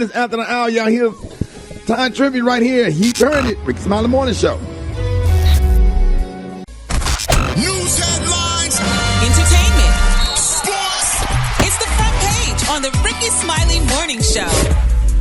This after the hour, y'all hear time tribute right here. He turned it. Rickey Smiley Morning Show. News headlines, entertainment, sports. It's the front page on the Rickey Smiley Morning Show.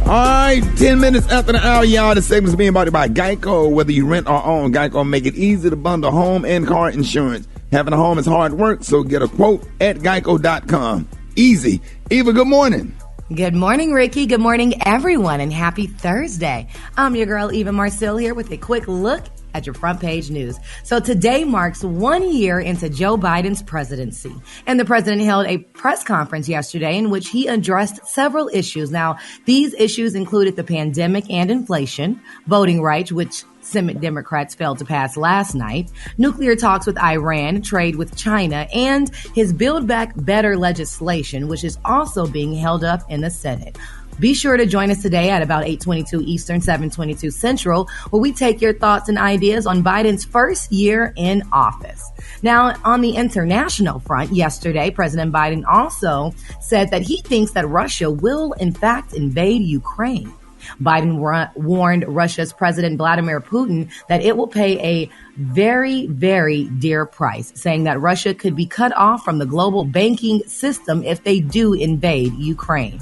All right, 10 minutes after the hour, y'all. This segment is being brought to you by Geico. Whether you rent or own, Geico make it easy to bundle home and car insurance. Having a home is hard work, so get a quote at geico.com. Easy. Eva, good morning. Good morning, Ricky. Good morning, everyone, and happy Thursday. I'm your girl, Eva Marcel, here with a quick look at your front page news. So today marks 1 year into Joe Biden's presidency, and the president held a press conference yesterday in which he addressed several issues. Now, these issues included the pandemic and inflation, voting rights, which Senate Democrats failed to pass last night, nuclear talks with Iran, trade with China, and his Build Back Better legislation, which is also being held up in the Senate. Be sure to join us today at about 8:22 Eastern, 7:22 Central, where we take your thoughts and ideas on Biden's first year in office. Now, on the international front, yesterday, President Biden also said that he thinks that Russia will, in fact, invade Ukraine. Biden warned Russia's President Vladimir Putin that it will pay a very, very dear price, saying that Russia could be cut off from the global banking system if they do invade Ukraine.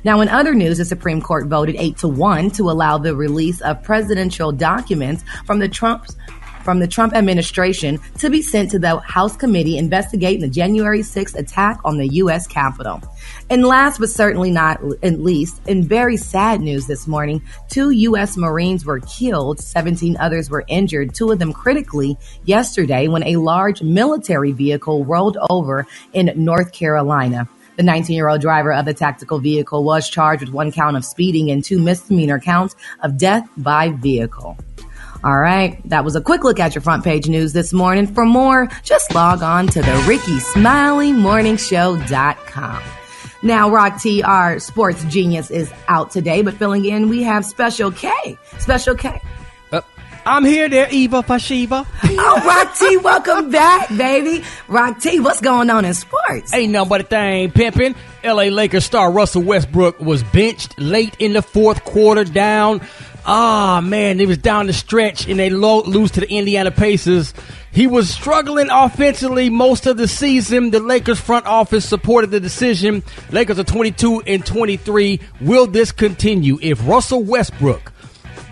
Now, in other news, the Supreme Court voted 8-1 to allow the release of presidential documents from the Trump administration to be sent to the House committee investigating the January 6th attack on the U.S. Capitol. And last but certainly not least, in very sad news this morning, 2 U.S. Marines were killed, 17 others were injured, 2 of them critically, yesterday when a large military vehicle rolled over in North Carolina. The 19-year-old driver of the tactical vehicle was charged with 1 count of speeding and 2 misdemeanor counts of death by vehicle. All right, that was a quick look at your front page news this morning. For more, just log on to the RickeySmileyMorningShow.com. Now, Rock T, our sports genius, is out today, but filling in, we have Special K. Special K. I'm here there, Eva Fashiva. Oh, Rock T, welcome back, baby. Rock T, what's going on in sports? Ain't nothing but a thing pimping. L.A. Lakers star Russell Westbrook was benched late in the fourth quarter down. Man, it was down the stretch, and they lose to the Indiana Pacers. He was struggling offensively most of the season. The Lakers front office supported the decision. Lakers are 22-23. Will this continue? If Russell Westbrook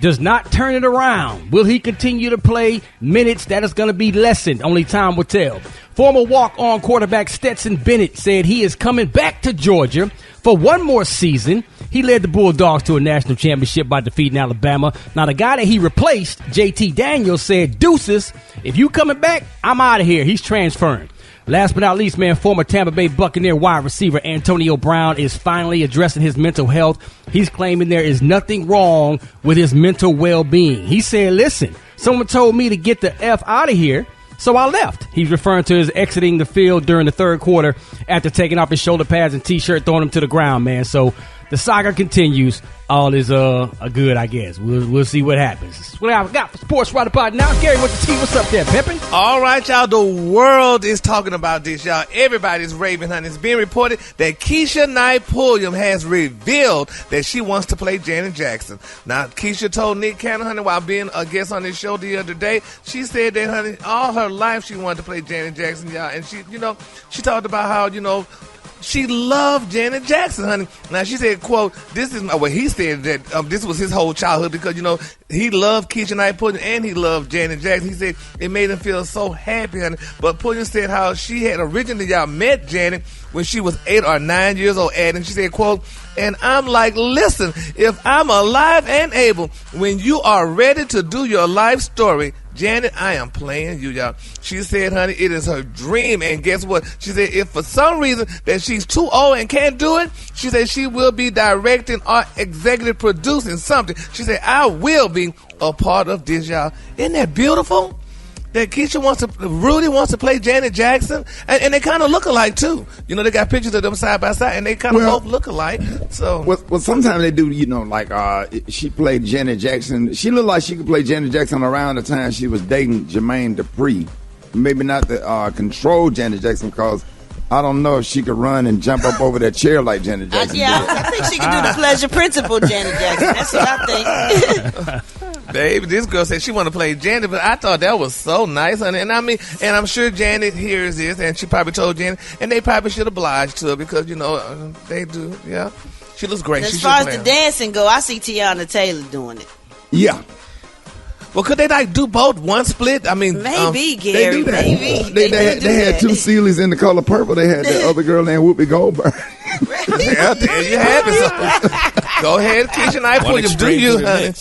does not turn it around, will he continue to play minutes? That is going to be lessened. Only time will tell. Former walk-on quarterback Stetson Bennett said he is coming back to Georgia for one more season. He led the Bulldogs to a national championship by defeating Alabama. Now, the guy that he replaced, JT Daniels, said, "Deuces, if you coming back, I'm out of here." He's transferring. Last but not least, man, former Tampa Bay Buccaneer wide receiver Antonio Brown is finally addressing his mental health. He's claiming there is nothing wrong with his mental well-being. He said, "Listen, someone told me to get the F out of here, so I left." He's referring to his exiting the field during the third quarter after taking off his shoulder pads and T-shirt, throwing him to the ground, man. So the saga continues. All is good, I guess. We'll see what happens. That's what I've got for sports right about now. Gary, what's the T? What's up there, pimpin'? All right, y'all. The world is talking about this, y'all. Everybody's raving, honey. It's being reported that Keisha Knight Pulliam has revealed that she wants to play Janet Jackson. Now, Keisha told Nick Cannon, honey, while being a guest on this show the other day, she said that, honey, all her life she wanted to play Janet Jackson, y'all. And she talked about how, she loved Janet Jackson, honey. Now, she said, quote, he said that this was his whole childhood because, he loved Keisha Knight Pulliam and he loved Janet Jackson. He said it made him feel so happy, honey. But Pulliam said how she had originally, y'all, met Janet when she was 8 or 9 years old. And she said, quote, "And I'm like, listen, if I'm alive and able, when you are ready to do your life story, Janet, I am playing you, y'all." She said, honey, it is her dream. And guess what? She said, if for some reason that she's too old and can't do it, she said she will be directing or executive producing something. She said, I will be a part of this, y'all. Isn't that beautiful? That Rudy wants to play Janet Jackson, and they kind of look alike too. They got pictures of them side by side, and they kind of both look alike. So, well, sometimes they do. She played Janet Jackson. She looked like she could play Janet Jackson around the time she was dating Jermaine Dupri. Maybe not the control Janet Jackson, because I don't know if she could run and jump up over that chair like Janet Jackson did. I think she can do the pleasure principle, Janet Jackson. That's what I think. Baby, this girl said she want to play Janet, but I thought that was so nice, honey. And I mean, and I'm sure Janet hears this, and she probably told Janet, and they probably should oblige to her because, you know, they do, yeah. She looks great. As far as the dancing go, I see Tiana Taylor doing it. Yeah. Well, could they like do both one split? I mean, maybe Gary, maybe they had two Sealies in the color purple. They had that other girl named Whoopi Goldberg. Yeah, there you have it. So, go ahead, Keisha Knight, pull your do you, honey.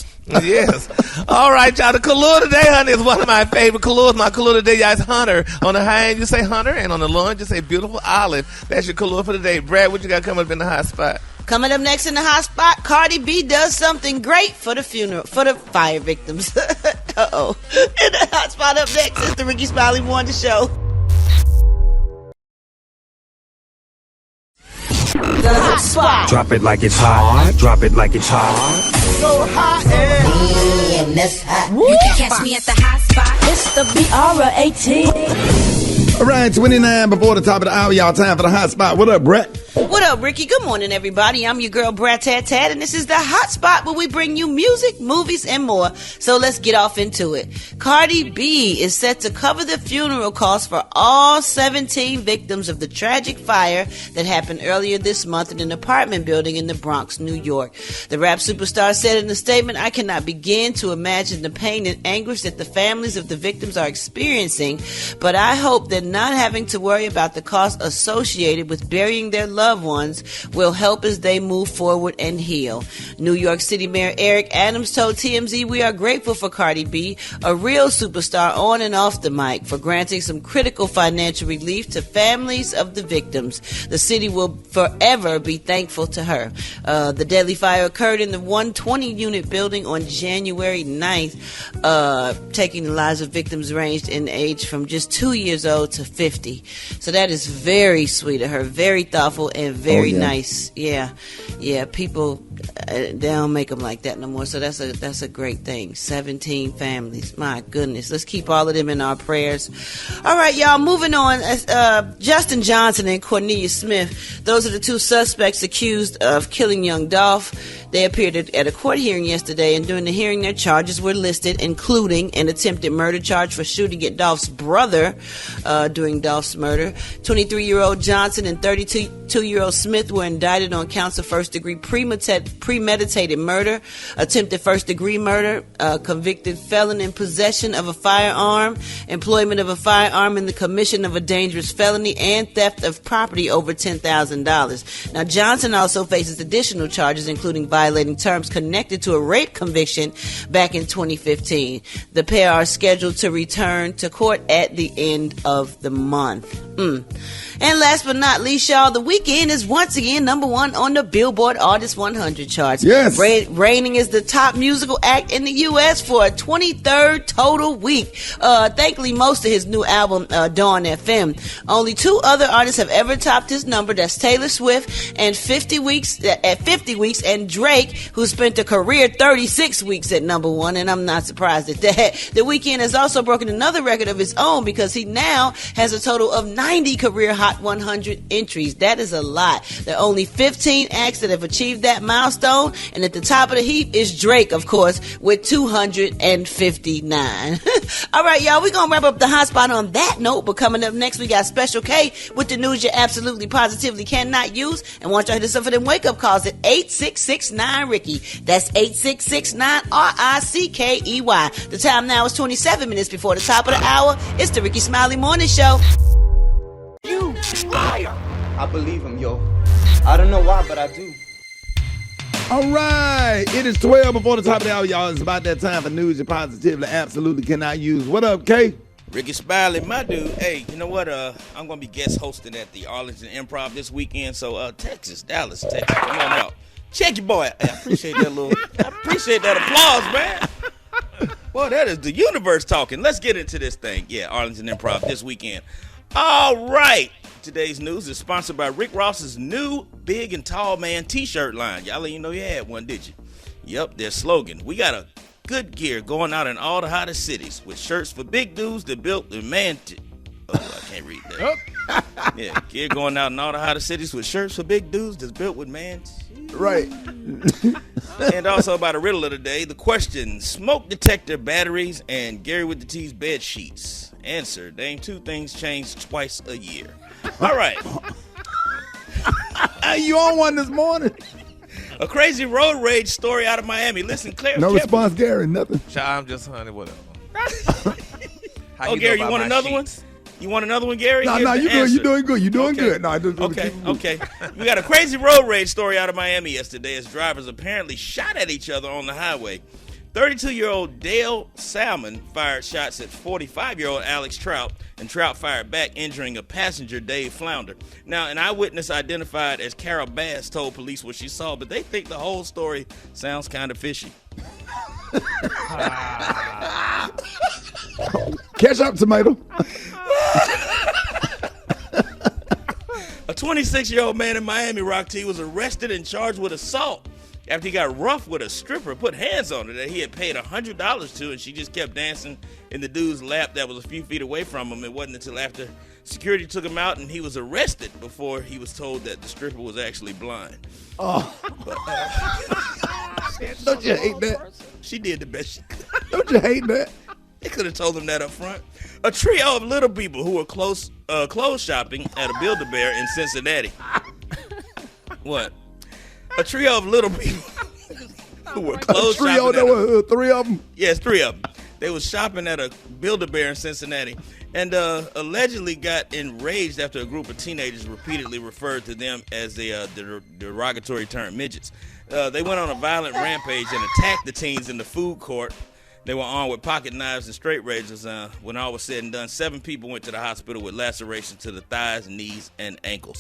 Yes. All right, y'all. The color today, honey, is one of my favorite colors. My color today, y'all, is Hunter. On the high end, you say Hunter, and on the low end, you say Beautiful Olive. That's your color for today. Brad, what you got coming up in the hot spot? Coming up next in the hot spot, Cardi B does something great for the fire victims. Uh-oh. In the hot spot up next is the Rickey Smiley Morning Show. The hot spot. Drop it like it's hot. Drop it like it's hot. So hot and that's hot. You can catch me at the hot spot. It's the BR18. All right, 29 before the top of the hour, y'all. Time for the hot spot. What up, Brett? What up, Ricky? Good morning, everybody. I'm your girl, Brat Tat Tat, and this is the hot spot where we bring you music, movies, and more. So let's get off into it. Cardi B is set to cover the funeral costs for all 17 victims of the tragic fire that happened earlier this month in an apartment building in the Bronx, New York. The rap superstar said in a statement, "I cannot begin to imagine the pain and anguish that the families of the victims are experiencing, but I hope that not having to worry about the costs associated with burying their loved ones will help as they move forward and heal." New York City Mayor Eric Adams told TMZ, "We are grateful for Cardi B, a real superstar on and off the mic, for granting some critical financial relief to families of the victims. The city will forever be thankful to her." The deadly fire occurred in the 120-unit building on January 9th, taking the lives of victims ranged in age from just 2 years old to 50. So that is very sweet of her, very thoughtful and very nice. Yeah, people, they don't make them like that no more. So that's a great thing. 17 families, my goodness. Let's keep all of them in our prayers. All right, y'all, moving on. Justin Johnson and Cornelia Smith, those are the two suspects accused of killing young Dolph. They appeared at a court hearing yesterday, and during the hearing, their charges were listed, including an attempted murder charge for shooting at Dolph's brother during Dolph's murder. 23-year-old Johnson and 32-year-old Smith were indicted on counts of first-degree premeditated murder, attempted first-degree murder, convicted felon in possession of a firearm, employment of a firearm in the commission of a dangerous felony, and theft of property over $10,000. Now, Johnson also faces additional charges, including violating terms connected to a rape conviction back in 2015. The pair are scheduled to return to court at the end of the month. And last but not least, y'all, The Weeknd is once again #1 on the Billboard Artist 100 charts. Yes. Reigning as the top musical act in the U.S. for a 23rd total week. Thankfully, most of his new album, Dawn FM. Only 2 other artists have ever topped his number. That's Taylor Swift and 50 weeks, and Drake, who spent a career 36 weeks at #1, and I'm not surprised at that. The Weeknd has also broken another record of his own because he now has a total of 90 career Hot 100 entries. That is a lot. There are only 15 acts that have achieved that milestone, and at the top of the heap is Drake, of course, with 259. All right, y'all, we're going to wrap up the hot spot on that note, but coming up next, we got Special K with the news you absolutely positively cannot use, and want y'all to hit us up for them wake-up calls at 8669-RICKY. That's 8669-RICKEY. The time now is 27 minutes before the top of the hour. It's the Rickey Smiley Morning Show. You liar! I believe him, yo. I don't know why, but I do. All right. It is 12 before the top of the hour, y'all. It's about that time for news you positively absolutely cannot use. What up, Kay? Rickey Smiley, my dude. Hey, you know what? I'm going to be guest hosting at the Arlington Improv this weekend. So, Texas, Dallas, Texas. Come on out. Check your boy. Hey, I appreciate that applause, man. Boy, that is the universe talking. Let's get into this thing. Yeah, Arlington Improv this weekend. All right. Today's news is sponsored by Rick Ross's new Big and Tall Man t-shirt line. Y'all didn't know you had one, did you? Yep, their slogan. We got a good gear going out in all the hottest cities with shirts for big dudes that built the man. I Can't read that. Yeah, kid going out in all the hottest cities with shirts for big dudes that's built with man. Right. And also about a riddle of the day. The question, smoke detector, batteries, and Gary with the T's bed sheets. Answer, name 2 things changed twice a year. All right. You on one this morning? A crazy road rage story out of Miami. Listen, Claire. No response, Gary, nothing. Child, I'm just honey, whatever. Oh, Gary, you want another one? You want another one, Gary? No, you're doing good. You're doing good. No, I just Okay. We got a crazy road rage story out of Miami yesterday as drivers apparently shot at each other on the highway. 32-year-old Dale Salmon fired shots at 45-year-old Alex Trout, and Trout fired back, injuring a passenger, Dave Flounder. Now, an eyewitness identified as Carol Bass told police what she saw, but they think the whole story sounds kind of fishy. Catch up, tomato. A 26-year-old man in Miami, Rock T, was arrested and charged with assault after he got rough with a stripper, put hands on her that he had paid $100 to, and she just kept dancing in the dude's lap that was a few feet away from him. It wasn't until after security took him out and he was arrested before he was told that the stripper was actually blind. Oh. But, don't you hate that? She did the best she could. Don't you hate that? They could have told him that up front. A trio of little people who were clothes shopping at a Build-A-Bear in Cincinnati. What? A trio of little people who were clothes shopping. There were 3 of them? Yes, 3 of them. They was shopping at a Build-A-Bear in Cincinnati and allegedly got enraged after a group of teenagers repeatedly referred to them as the derogatory term midgets. They went on a violent rampage and attacked the teens in the food court. They were armed with pocket knives and straight razors. When all was said and done, 7 people went to the hospital with lacerations to the thighs, knees, and ankles.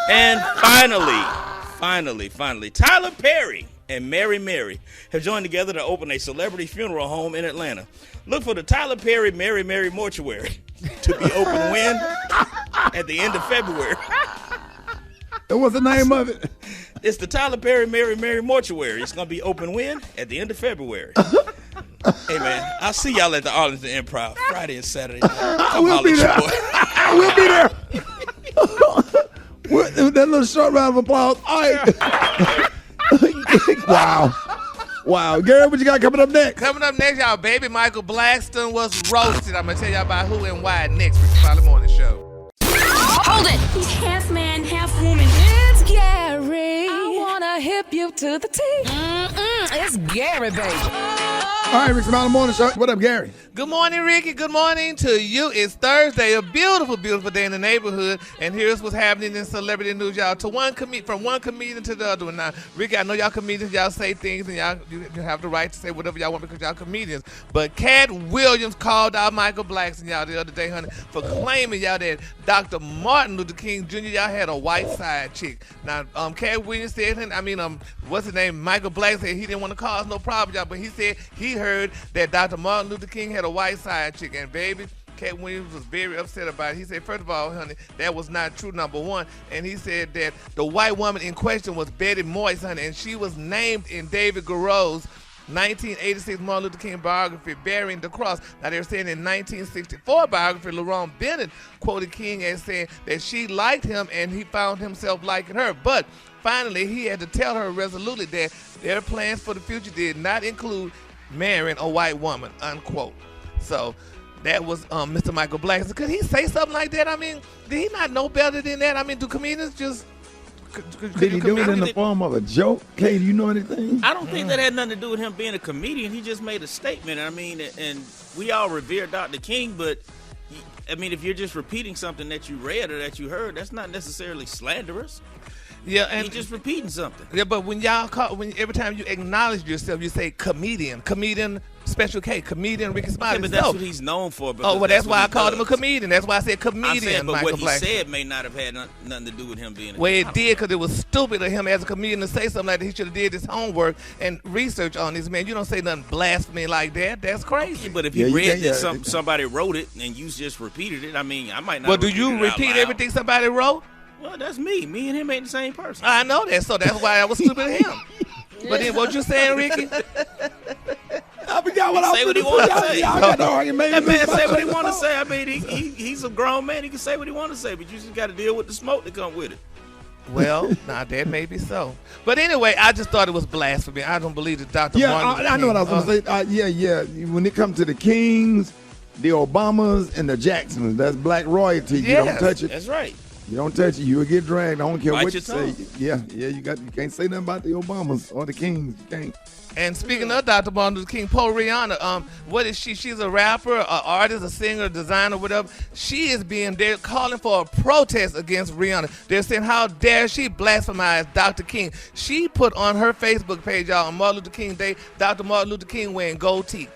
And finally, Tyler Perry and Mary have joined together to open a celebrity funeral home in Atlanta. Look for the Tyler Perry Mary Mortuary to be open when? At the end of February. And what's the name of it? It's the Tyler Perry Mary Mortuary. It's going to be open when? At the end of February. Hey, man, I'll see y'all at the Arlington Improv Friday and Saturday. We'll be there. We'll be there. With that little short round of applause. All right. Wow. Gary, what you got coming up next? Coming up next, y'all, baby Michael Blackson was roasted. I'm going to tell y'all about who and why next. Rickey Smiley Morning Show. Hold it. He's half man, half woman. It's Gary. I want to hip you to the T. It's Gary, baby. All right, Rickey Smiley Morning Show. What up, Gary? Good morning, Ricky. Good morning to you. It's Thursday, a beautiful, beautiful day in the neighborhood. And here's what's happening in celebrity news, y'all. From one comedian to the other one. Now, Ricky, I know y'all comedians, y'all say things, and you have the right to say whatever y'all want because y'all comedians. But Cat Williams called out Michael Blackson, y'all, the other day, honey, for claiming, y'all, that Dr. Martin Luther King Jr., y'all had a white side chick. Now, Cat Williams said, what's his name? Michael Blackson said he didn't want to cause no problem, y'all, but he said he heard that Dr. Martin Luther King had a white side chick, and baby, Cat Williams was very upset about it. He said, first of all, honey, that was not true, number one. And he said that the white woman in question was Betty Moyes, honey, and she was named in David Garreau's 1986 Martin Luther King biography, Bearing the Cross. Now, they're saying in 1964 biography, Lerone Bennett quoted King as saying that she liked him and he found himself liking her. But finally, he had to tell her resolutely that their plans for the future did not include marrying a white woman, unquote. So that was Mr. Michael Blackson. Could he say something like that? I mean, did he not know better than that? I mean, do comedians just... Did he do it in the form of a joke? Kay, do you know anything? I don't think that had nothing to do with him being a comedian. He just made a statement. I mean, and we all revere Dr. King, but I mean, if you're just repeating something that you read or that you heard, that's not necessarily slanderous. Yeah, and you're just repeating something. Yeah, but when every time you acknowledge yourself, you say comedian, Special K, comedian Rickey Smiley. Yeah, but that's what he's known for. Oh, well, that's why I called him a comedian. That's why I said comedian. But Michael what he Blackson said may not have had nothing to do with him being. Well, it did, because it was stupid of him as a comedian to say something like that. He should have did his homework and research on this man. You don't say nothing blasphemy like that. That's crazy. Yeah, but if he read that somebody wrote it and you just repeated it, I mean, I might not. Well, do you repeat everything somebody wrote? Well, that's me. Me and him ain't the same person. I know that, so that's why I was stupid of him. But then what you saying, Ricky? I forgot what I say what he want to say. That man say what he want to say. I mean, he's a grown man. He can say what he want to say, but you just got to deal with the smoke that come with it. Well, that may be so. But anyway, I just thought it was blasphemy. I don't believe that Dr. Yeah, Martin Luther I know what I was King- going to say. Yeah. When it comes to the Kings, the Obamas, and the Jacksons, that's black royalty. You don't touch it. That's right. You don't touch it, you'll get dragged. I don't care Bite what your you say. tongue. Yeah, you can't say nothing about the Obamas or the Kings. You can't. And speaking of Dr. Martin Luther King, poor Rihanna, what is she? She's a rapper, an artist, a singer, a designer, whatever. They're calling for a protest against Rihanna. They're saying, how dare she blasphemize Dr. King? She put on her Facebook page, y'all, on Martin Luther King Day, Dr. Martin Luther King wearing gold teeth.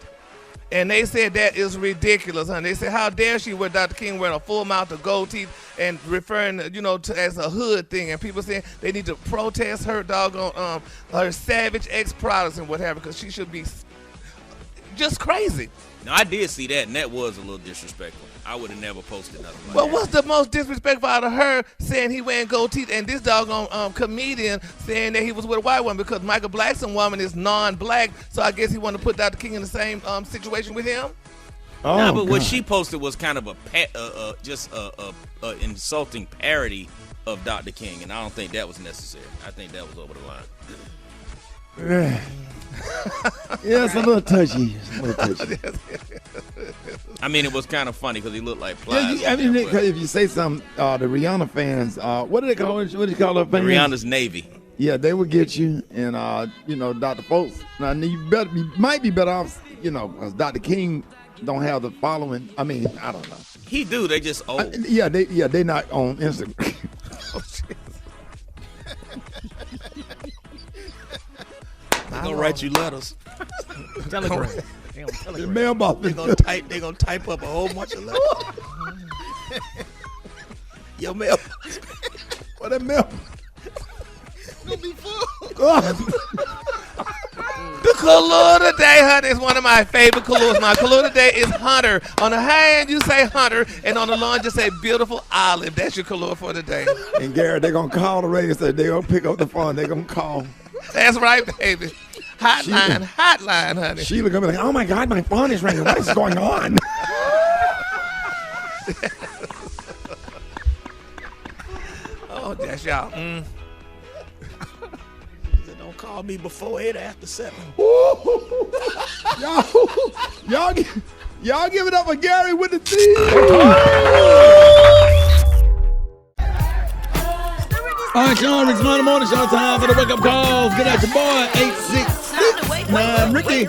And they said that is ridiculous, honey. They said, how dare she wear Dr. King wearing a full mouth of gold teeth and referring, to as a hood thing. And people saying they need to protest her doggone, her savage ex-products and whatever, because she should be just crazy. Now, I did see that, and that was a little disrespectful. I would have never posted nothing like Well, that. what's the most disrespectful out of her saying he wearing gold teeth and this doggone comedian saying that he was with a white woman, because Michael Blackson's woman is non-black, so I guess he wanted to put Dr. King in the same situation with him? No, but what she posted was kind of a insulting parody of Dr. King, and I don't think that was necessary. I think that was over the line. Yeah, it's a little touchy. I mean, it was kind of funny because he looked like Plies. If you say something, the Rihanna fans, what do they call it? What do you call her fans? Rihanna's Navy. Yeah, they would get you, and Dr. Folks. Now you might be better off, because Dr. King don't have the following. I mean, I don't know. He do. They just old. They not on Instagram. Oh, shit. They're gonna write you letters. Telegram. The mailbox. They gonna type up a whole bunch of letters. Your mail. What that mail? Gonna be full. The color today, honey, is one of my favorite colors. My color today is Hunter. On the high end, you say Hunter, and on the lawn, you say beautiful olive. That's your color for today. And Garrett, they're gonna call the radio. Say they gonna pick up the phone. They're gonna call. That's right, baby. Hotline, honey. Sheila gonna be like, "Oh my God, my phone is ringing. What is going on?" Oh, that's y'all. Don't call me before 8 or after 7. Y'all give it up for Gary with the T. All right, y'all, Rickey Smiley Morning Show time for the wake-up calls. Get out your boy, 866-9 Ricky.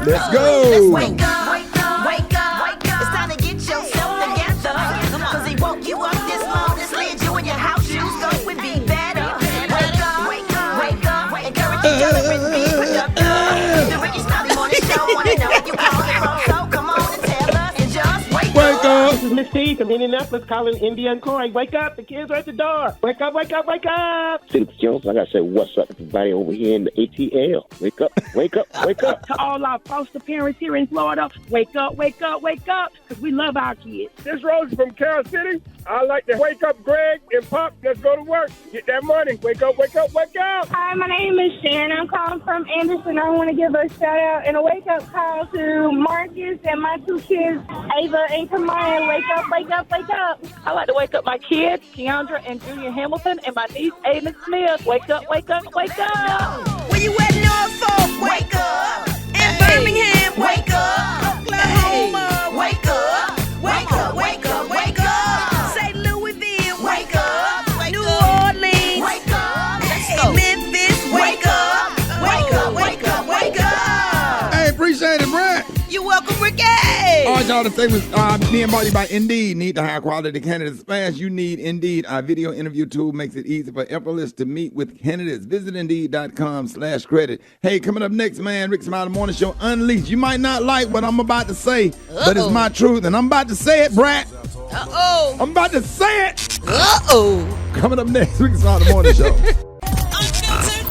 Let's go. Wake up, wake up, wake up. It's time to get yourself together. Cause he woke you up this morning, slid you in your house shoes, so it would be better. Wake up, wake up, wake up. Encourage each other and be productive. The Rickey Smiley Morning Show, wanna know where you calling from, so come on and tell us and just wake up. This is Miss T from Indianapolis calling India and Corey. Wake up, the kids are at the door. Wake up, wake up, wake up. Felix Jones, I gotta say what's up everybody over here in the ATL. Wake up, wake up, wake up. To all our foster parents here in Florida, wake up, wake up, wake up, because we love our kids. This Rose from Carol City. I like to wake up Greg and Pop. Let's go to work. Get that money. Wake up, wake up, wake up. Hi, my name is Shannon. I'm calling from Anderson. I want to give a shout out and a wake up call to Marcus and my 2 kids, Ava and Kamaya. Wake up, wake up, wake up. I like to wake up my kids, Keandra and Junior Hamilton, and my niece, Aiden Smith. Wake up, wake up, wake up. Where you at Norfolk? Wake up. In Birmingham, wake up. Oklahoma, wake up. Wake up, wake up, wake up. St. Louisville, wake up. New Orleans, wake up. Hey, Memphis, wake up. Wake up, wake up, wake up. Hey, appreciate it, Brad. You're welcome, Ricky. All right, y'all, the segment is being brought to you by Indeed. Need the high quality candidates fast? You need Indeed. Our video interview tool makes it easy for effortless to meet with candidates. Visit Indeed.com/credit. Hey, coming up next, man, Rickey Smiley Morning Show Unleashed. You might not like what I'm about to say, but it's my truth, and I'm about to say it, Brad. Uh-oh. I'm about to say it. Uh-oh. Coming up next, Rickey Smiley Morning Show. Unfiltered,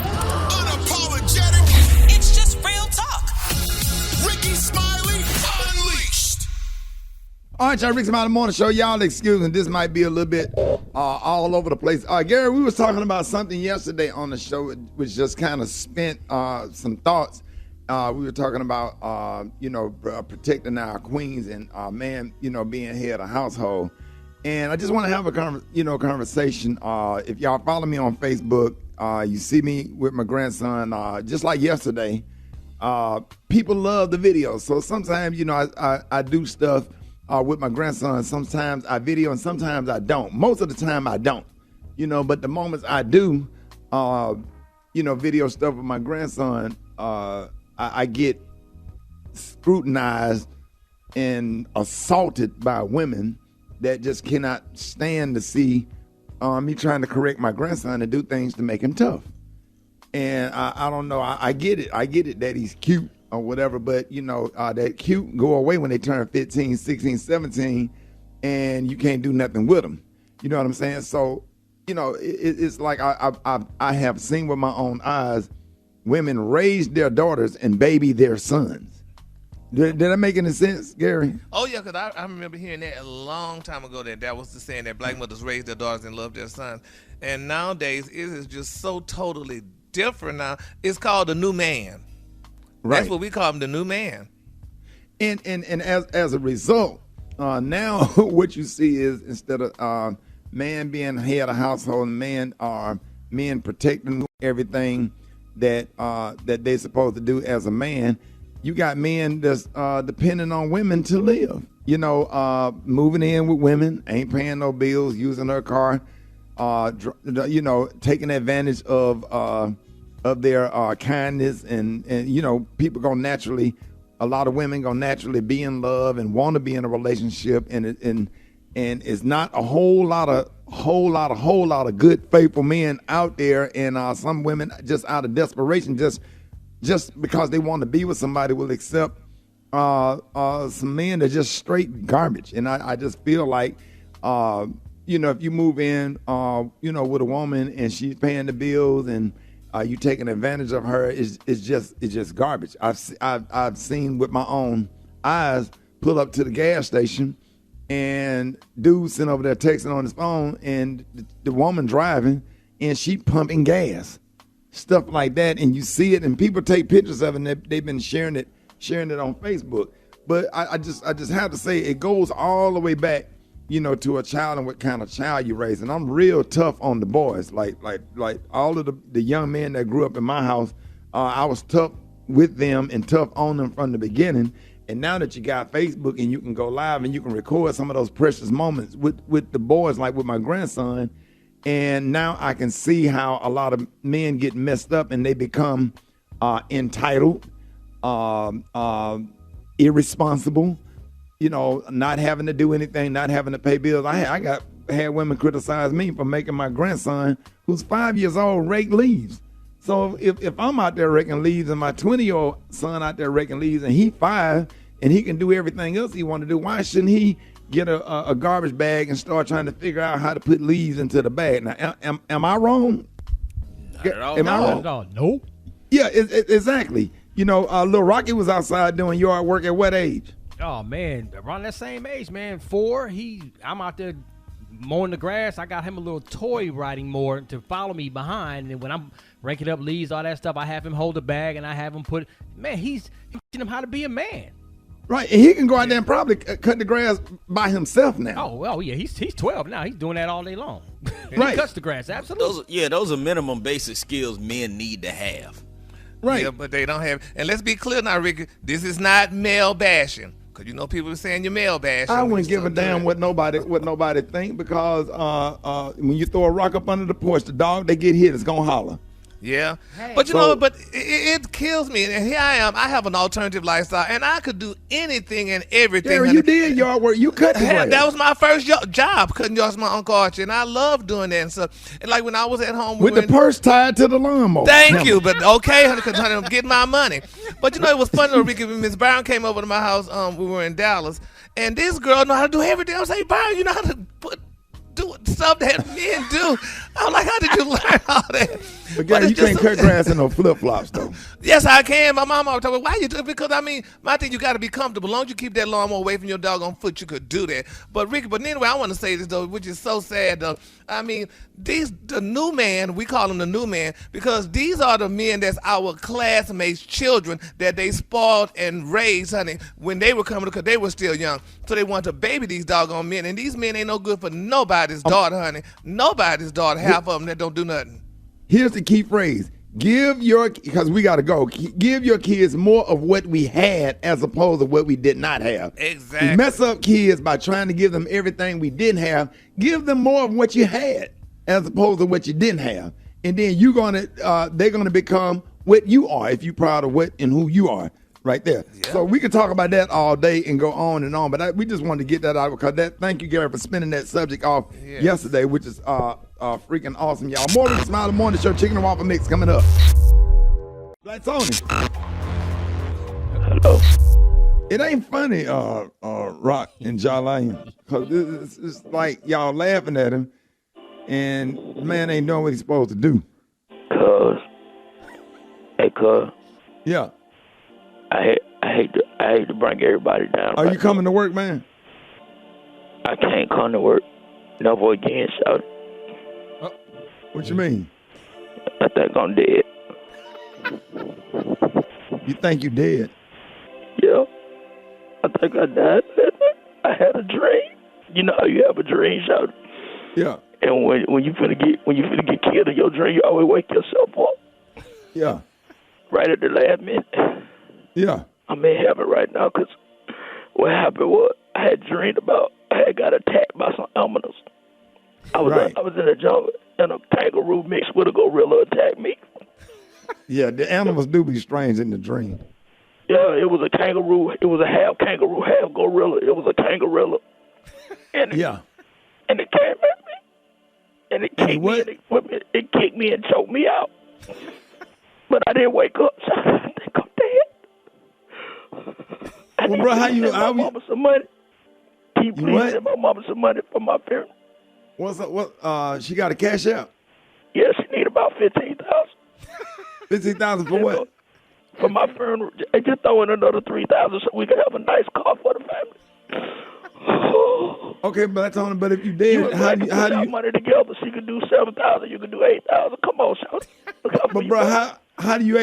unapologetic. It's just real talk. Rickey Smiley Unleashed. All right, y'all, Rickey Smiley Morning Show. Y'all excuse me, this might be a little bit all over the place. Gary, we was talking about something yesterday on the show which just kind of spent some thoughts. we were talking about, protecting our queens and man, being head of household. And I just want to have a conversation. If y'all follow me on Facebook, you see me with my grandson, just like yesterday. People love the videos. So sometimes, I do stuff with my grandson. Sometimes I video and sometimes I don't. Most of the time I don't, but the moments I do, video stuff with my grandson, I get scrutinized and assaulted by women that just cannot stand to see me trying to correct my grandson to do things to make him tough. And I don't know. I get it. I get it that he's cute or whatever, but, that cute go away when they turn 15, 16, 17, and you can't do nothing with them. You know what I'm saying? So, it's like I have seen with my own eyes women raise their daughters and baby their sons. Did that make any sense, Gary? Oh, yeah, because I remember hearing that a long time ago that was the saying that black mothers raise their daughters and love their sons. And nowadays, it is just so totally different now. It's called the new man. Right. That's what we call him, the new man. And as a result, now what you see is instead of man being head of household and men protecting everything that they're supposed to do as a man, you got men that's depending on women to live. Moving in with women, ain't paying no bills, using her car, taking advantage of their kindness, and people gonna naturally, a lot of women gonna naturally be in love and want to be in a relationship, and it's not a whole lot of good faithful men out there, and some women just out of desperation, just because they want to be with somebody, will accept some men that just straight garbage. And I just feel like if you move in with a woman and she's paying the bills and you taking advantage of her, it's just garbage. I've seen with my own eyes pull up to the gas station and dude sitting over there texting on his phone, and the woman driving and she pumping gas, stuff like that, and you see it, and people take pictures of it, and they've been sharing it on Facebook. But I just have to say, it goes all the way back, to a child and what kind of child you raise. And I'm real tough on the boys, like all of the young men that grew up in my house. I was tough with them and tough on them from the beginning. And now that you got Facebook and you can go live and you can record some of those precious moments with the boys, like with my grandson, and now I can see how a lot of men get messed up and they become entitled, irresponsible, not having to do anything, not having to pay bills. I had women criticize me for making my grandson, who's 5 years old, rake leaves. So if I'm out there raking leaves and my 20-year-old son out there raking leaves and he 5 and he can do everything else he want to do, why shouldn't he get a garbage bag and start trying to figure out how to put leaves into the bag? Now, am I wrong? Not at all. Am I wrong? No, no. Yeah, exactly. Little Rocky was outside doing yard work at what age? Oh man, around that same age, man. 4. I'm out there mowing the grass. I got him a little toy riding mower to follow me behind, and when I'm raking up leaves, all that stuff, I have him hold the bag and I have him put. Man, he's teaching him how to be a man. Right, and he can go out there and probably cut the grass by himself now. Oh well, yeah, he's 12 now. He's doing that all day long. Right. He cuts the grass, absolutely. Those are minimum basic skills men need to have. Right. Yeah, but they don't have. And let's be clear now, Ricky, this is not male bashing. Because people are saying you're male bashing. I wouldn't give a damn what nobody think, because when you throw a rock up under the porch, the dog, they get hit, it's going to holler. Yeah. Hey. But it kills me. And here I am. I have an alternative lifestyle, and I could do anything and everything. Gary, you did yard work. You cut the grass. That was my first job, cutting yards with my Uncle Archie, and I love doing that and stuff. And like when I was at home. With the purse tied to the lawnmower. Thank you. But okay, honey, because honey, I'm getting my money. But it was funny, though, Ricky, when Miss Brown came over to my house, we were in Dallas, and this girl know how to do everything. I was like, Brown, you know how to do stuff that men do. I'm like, how did you learn all that? But Gary, you can't cut grass in no flip-flops, though. Yes, I can. My mom always told me, why you do it? Because, I mean, my thing, you got to be comfortable. As long as you keep that lawnmower away from your doggone foot, you could do that. But, Ricky, anyway, I want to say this, though, which is so sad, though. I mean, the new man, we call him the new man, because these are the men that's our classmates' children that they spoiled and raised, honey, when they were coming, because they were still young. So they want to baby these doggone men. And these men ain't no good for nobody's daughter, honey. Nobody's daughter, half of them that don't do nothing. Here's the key phrase. Because we got to go, give your kids more of what we had as opposed to what we did not have. Exactly. We mess up kids by trying to give them everything we didn't have. Give them more of what you had as opposed to what you didn't have. And then they're going to become what you are if you're proud of what and who you are right there. Yeah. So we could talk about that all day and go on and on, but we just wanted to get that out because thank you, Gary, for spinning that subject off yesterday, which is freaking awesome, y'all. More Rickey Smiley Morning Show, Chicken and Waffle Mix coming up. Black Tony. Hello. It ain't funny, Rock and Jalaine, because it's like y'all laughing at him, and the man ain't doing what he's supposed to do. Cuz. Yeah. I hate to bring everybody down. Are you coming to work, man? I can't come to work. Never again, shout. What you mean? I think I'm dead. You think you dead? Yeah. I think I died. I had a dream. You know how you have a dream, shout. Yeah. And when you finna get killed in your dream, you always wake yourself up. Yeah. Right at the last minute. Yeah. I'm in heaven right now because what happened was I had dreamed about I had got attacked by some animals. I was in the jungle and a kangaroo mixed with a gorilla attacked me. Yeah, the animals do be strange in the dream. Yeah, it was a kangaroo. It was a half kangaroo, half gorilla. It was a kangaroo. And and it came at me. And it kicked me and it kicked me and choked me out. But I didn't wake up, so I think I'm dead. Well, bro, how you? My mama some money. Can you please send my mama some money for my funeral? What's up? What? She got a cash out? Yeah, she need about $15,000. $15,000 for what? For my funeral. And just throw in another $3,000 so we can have a nice car for the family. Okay, but that's on. But if you did, how do you money together? She could do $7,000. You could do $8,000. Come on, shout. But bro, how you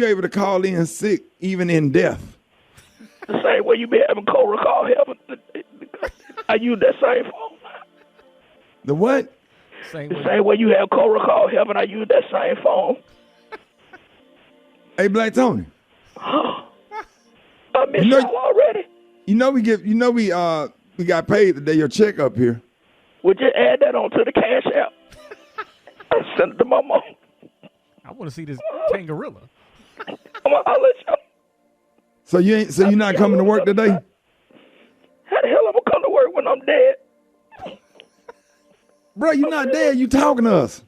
able to call in sick even in death? The same way you been having cold recall heaven. I use that same phone. The what? The same way you have cold recall heaven. I use that same phone. Hey, Black Tony. I miss y'all already. We got paid today. Your check up here. Would you add that onto the cash app? I sent it to my mom. I want to see this kangaroo. I'll let y'all. So you're not coming to work today? How the hell I'm gonna come to work when I'm dead? Bro, you're not dead. You talking to us?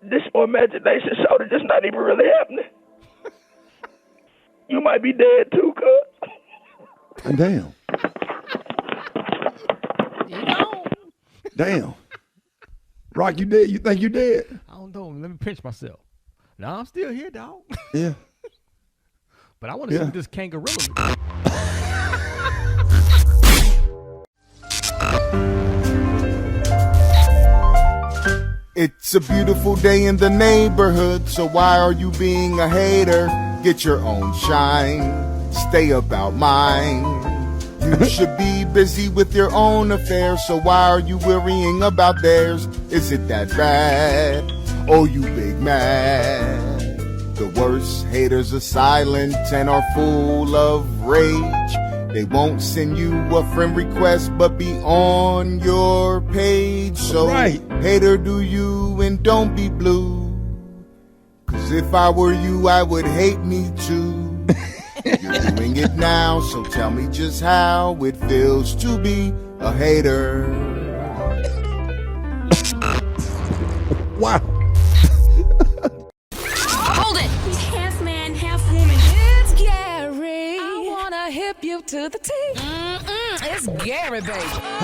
This your imagination, so this not even really happening. You might be dead too, cuz. Damn. Damn. Rock, you dead? You think you dead? I don't know. Let me pinch myself. No, I'm still here, dog. Yeah. But I want to see this kangaroo. It's a beautiful day in the neighborhood, so why are you being a hater? Get your own shine, stay about mine. You should be busy with your own affairs, so why are you worrying about theirs? Is it that bad? Oh, you big mad. The worst haters are silent and are full of rage. They won't send you a friend request, but be on your page. So, hater, do you and don't be blue. 'Cause if I were you, I would hate me too. You're doing it now, so tell me just how it feels to be a hater. Wow. Hold it! He's half man, half woman. It's Gary. I wanna hip hip you to the T. It's Gary, baby. All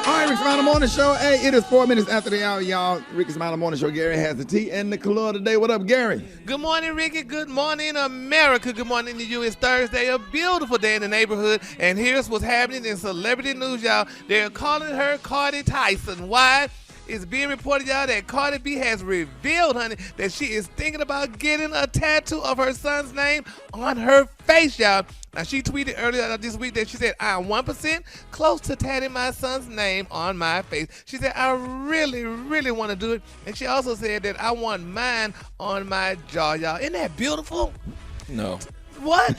right, Rickey Smiley Morning Show. Hey, it is 4 minutes after the hour, y'all. Rickey Smiley Morning Show. Gary has the tea and the color today. What up, Gary? Good morning, Ricky. Good morning, America. Good morning to you. It's Thursday, a beautiful day in the neighborhood. And here's what's happening in celebrity news, y'all. They're calling her Cardi Tyson. Why? It's being reported, y'all, that Cardi B has revealed, honey, that she is thinking about getting a tattoo of her son's name on her face, y'all. Now, she tweeted earlier this week that she said, I'm 1% close to tatting my son's name on my face. She said, I really, really want to do it. And she also said that I want mine on my jaw, y'all. Isn't that beautiful? No. What?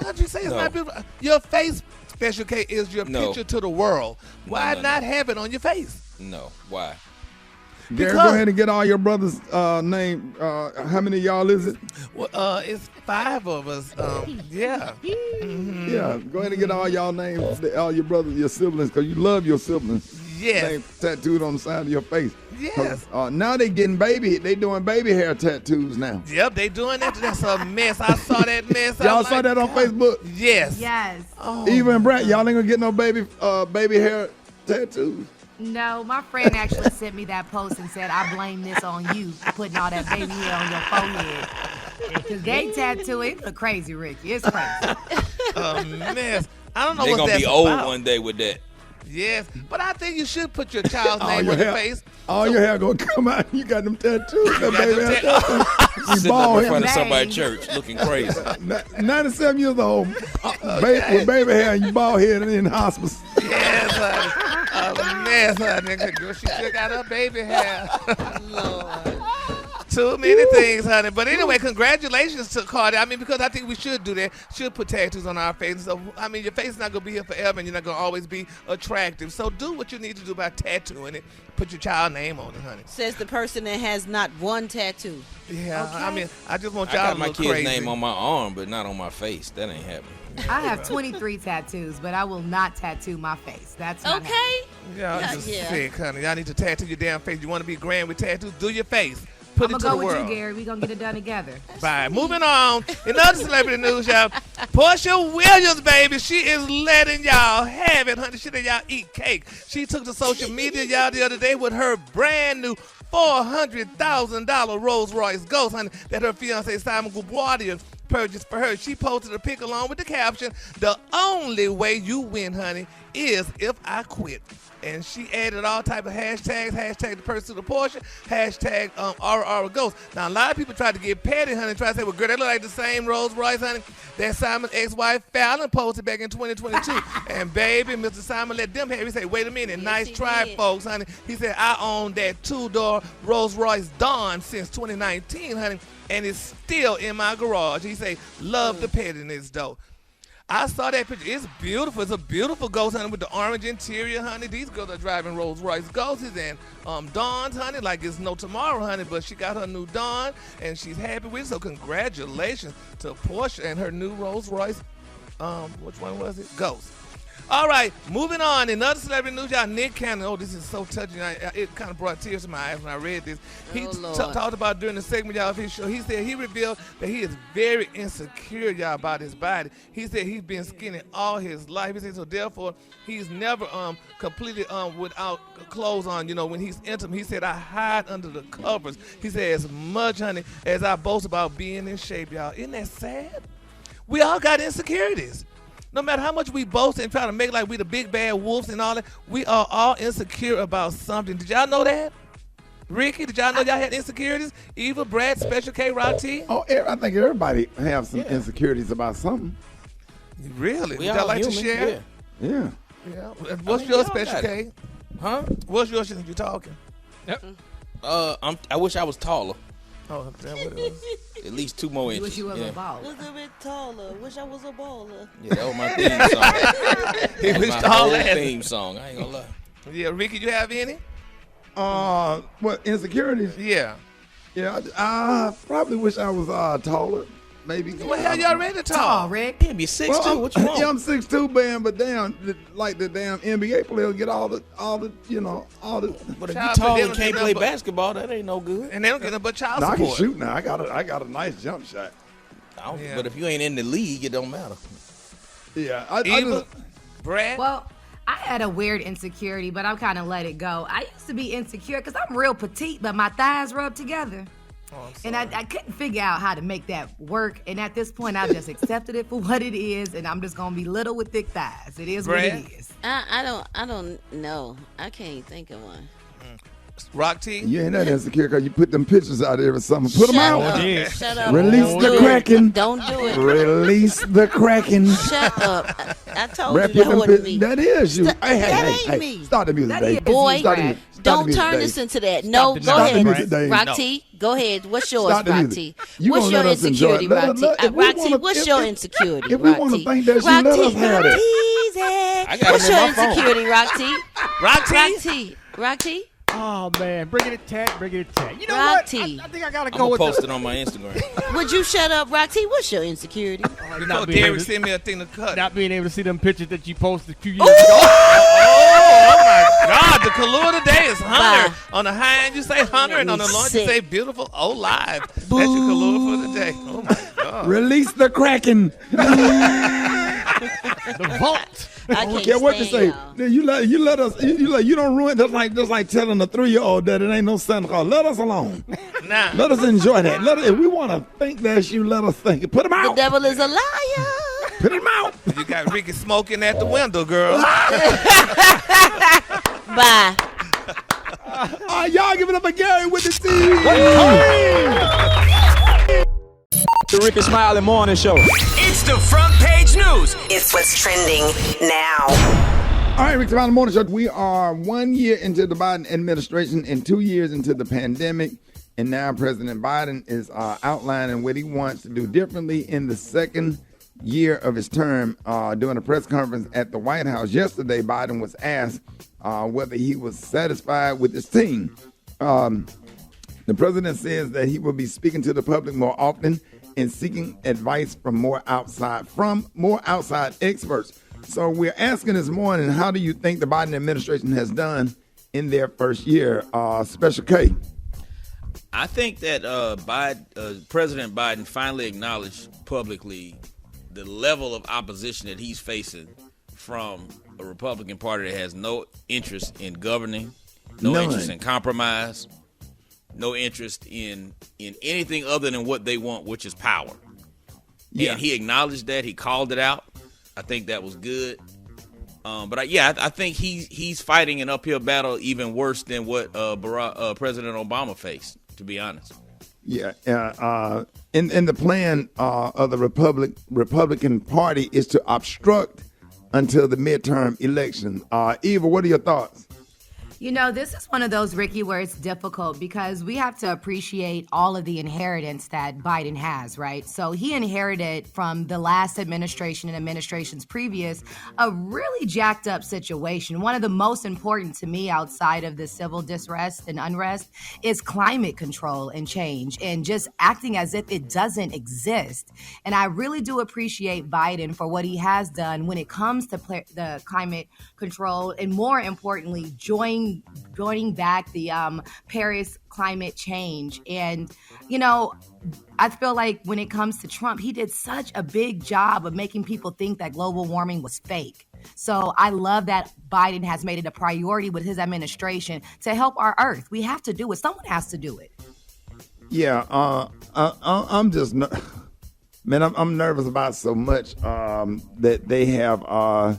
How'd you say it's not beautiful? Your face, Special K, is your picture to the world. Why not have it on your face? No. Why? Gary, go ahead and get all your brothers' name. How many of y'all is it? Well, it's 5 of us. Yeah. Mm-hmm. Yeah, go ahead and get all y'all names, all your brothers, your siblings, because you love your siblings. Yes. Name tattooed on the side of your face. Yes. Now they doing baby hair tattoos now. Yep, they doing that. That's a mess. I saw that mess. Y'all saw that on Facebook? Yes. Yes. Oh. Eva and Brett, y'all ain't gonna get no baby hair tattoos. No, my friend actually sent me that post and said, I blame this on you for putting all that baby hair on your forehead. Because they tattoo it. Look crazy, Ricky. It's crazy. A mess. I don't know They're what going to that's be old about. one day with that. Yes, but I think you should put your child's name on your face. All your hair gonna come out. You got them tattoos. That baby hair tattoos. You Sitting up bald in front head. of somebody's church looking crazy. 97 years old, with baby hair, and you bald head and in hospice. Yes, honey. A mess, honey. Girl, she still got her baby hair. Lord. Too many things, honey. But anyway, congratulations to Cardi. I mean, because I think we should do that. Should put tattoos on our faces. So, I mean, your face is not going to be here forever, and you're not going to always be attractive. So do what you need to do by tattooing it. Put your child name on it, honey. Says the person that has not one tattoo. Yeah, Okay. I mean, I just want I y'all got to my look kid's crazy. name on my arm, but not on my face. That ain't happening. I have 23 tattoos, but I will not tattoo my face. That's not Okay. Y'all Yeah, just yeah. sick, honey. Y'all need to tattoo your damn face. You want to be grand with tattoos? Do your face. Put I'm it to going the to go world. with you, Gary. We're going to get it done together. Bye. Moving on. In other celebrity news, y'all, Portia Williams, baby, she is letting y'all have it, honey. She let y'all eat cake. She took to social media, y'all, the other day with her brand new $400,000 Rolls Royce Ghost, honey, that her fiance Simon Gubardia purchased for her. She posted a pic along with the caption, "The only way you win, honey, is if I quit." And she added all type of hashtags, hashtag the pursuit of Porsche, hashtag RR Ghost. Now, a lot of people tried to get petty, honey, try to say, well, girl, they look like the same Rolls Royce, honey, that Simon's ex-wife Fallon posted back in 2022. And, baby, Mr. Simon let them have it. He said, wait a minute, nice try, folks, honey. He said, I own that two-door Rolls Royce Dawn since 2019, honey, and it's still in my garage. He said, love the pettiness, though. I saw that picture. It's beautiful. It's a beautiful Ghost, honey, with the orange interior, honey. These girls are driving Rolls Royce Ghosts and Dawns, honey, like it's no tomorrow, honey. But she got her new Dawn, and she's happy with it. So congratulations to Portia and her new Rolls Royce. Which one was it? Ghost. All right, moving on. In other celebrity news, y'all, Nick Cannon. Oh, this is so touching. It kind of brought tears to my eyes when I read this. He talked about during the segment, y'all, of his show. He said he revealed that he is very insecure, y'all, about his body. He said he's been skinny all his life. He said so therefore he's never completely without clothes on. You know, when he's intimate, he said I hide under the covers. He said as much, honey, as I boast about being in shape, y'all. Isn't that sad? We all got insecurities. No matter how much we boast and try to make like we the big bad wolves and all that, we are all insecure about something. Did y'all know that? Ricky, did y'all know y'all had insecurities? Eva, Brad, Special K, Rod T? Oh, I think everybody have some insecurities about something. Really? We Would y'all all like to human, share? Yeah. Yeah. What's your Special K? Huh? What's yours since you're talking? Yep. I wish I was taller. Oh, damn, what it was? At least 2 more You inches. wish you was a baller. Was a bit taller. Wish I was a baller. Yeah, that was my theme song. He That was my taller. whole theme song. I ain't gonna lie. Yeah, Ricky, you have any? What, insecurities? Yeah. Yeah, I probably wish I was taller. Maybe. Well, hell, you already tall. Rick. Can't be 6'2". What you want? Yeah, I'm 6'2", man, but damn, like the damn NBA players get all the. But if you Child, tall they and don't can't get play nothing but- basketball, that ain't no good. And they don't get nothing but child No, I can support. shoot now. I got a nice jump shot. But if you ain't in the league, it don't matter. Yeah. Eva, Brad? Well, I had a weird insecurity, but I'm kind of let it go. I used to be insecure because I'm real petite, but my thighs rub together. And I couldn't figure out how to make that work. And at this point, I've just accepted it for what it is, and I'm just gonna be little with thick thighs. It is Brad? what it is. I don't know. I can't think of one. Rock T? You ain't that insecure because you put them pictures out every summer. Put them out. Shut up. Release Don't the do it. Kraken. Don't do it. Release the Kraken. Shut up. I told Rap you that them wasn't pi- me. That is you. That ain't me. Start the music, That Dave. is Boy, Start the music. Start the don't music, turn Dave. this into that. No, go Stop the ahead. music, Dave. Rock No. T, go ahead. What's yours, Start the Rock music. T? You What's gonna your let us enjoy it. insecurity, Let- Rock T? let- if we Rock T, wanna- what's if- your if- insecurity, if we Rock wanna T? think that you Rock let T, us have it. Easy. I got What's him in your my phone. insecurity, Rock T? Rock T? Rock T. Rock T? Oh man, bring it to Tat, bring it to Tat. You know Rock what? T. I think I gotta I'm go gonna with post the, it on my Instagram. Would you shut up, Rock T? What's your insecurity? Before not being able Derek to- send me a thing to cut. not being able to see them pictures that you posted a few years Oh, ago. oh my God! The color today is Hunter. On the high end, you say Hunter, and on the low end, you Sick. say beautiful. Oh, live. That's your color for the day. Oh my God! Release the Kraken. The vault. I don't can't care what you stand say. y'all. You let us. You don't ruin. Just like telling a 3-year-old that it ain't no Santa Claus. Let us alone. Nah. Let us enjoy that. If we want to think that's you, let us think it. Put them The out. devil is a liar. Put them out. You got Ricky smoking at the window, girl. Bye. Y'all giving up a Gary with the T. The Rickey Smiley Morning Show. It's the front page news. It's what's trending now. All right, Rick Smiley Morning Show. We are 1 year into the Biden administration and 2 years into the pandemic. And now President Biden is outlining what he wants to do differently in the second year of his term. During a press conference at the White House yesterday, Biden was asked whether he was satisfied with his team. The president says that he will be speaking to the public more often and seeking advice from more outside experts. So we're asking this morning, how do you think the Biden administration has done in their first year? Special K. I think that President Biden finally acknowledged publicly the level of opposition that he's facing from a Republican Party that has no interest in governing, no interest in compromise, no interest in anything other than what they want, which is power. Yeah. And he acknowledged that. He called it out. I think that was good. But I think he's fighting an uphill battle even worse than what President Obama faced, to be honest. Yeah. In the plan of the Republican Party is to obstruct until the midterm election. Eva, what are your thoughts? You know, this is one of those, Ricky, where it's difficult because we have to appreciate all of the inheritance that Biden has, right? So he inherited from the last administration and administrations previous a really jacked up situation. One of the most important to me outside of the civil disrest and unrest is climate control and change and just acting as if it doesn't exist. And I really do appreciate Biden for what he has done when it comes to the climate control and, more importantly, joining back the Paris climate change. And, you know, I feel like when it comes to Trump, he did such a big job of making people think that global warming was fake. So I love that Biden has made it a priority with his administration to help our Earth. We have to do it. Someone has to do it. Yeah, I'm just, man, I'm nervous about so much that they have.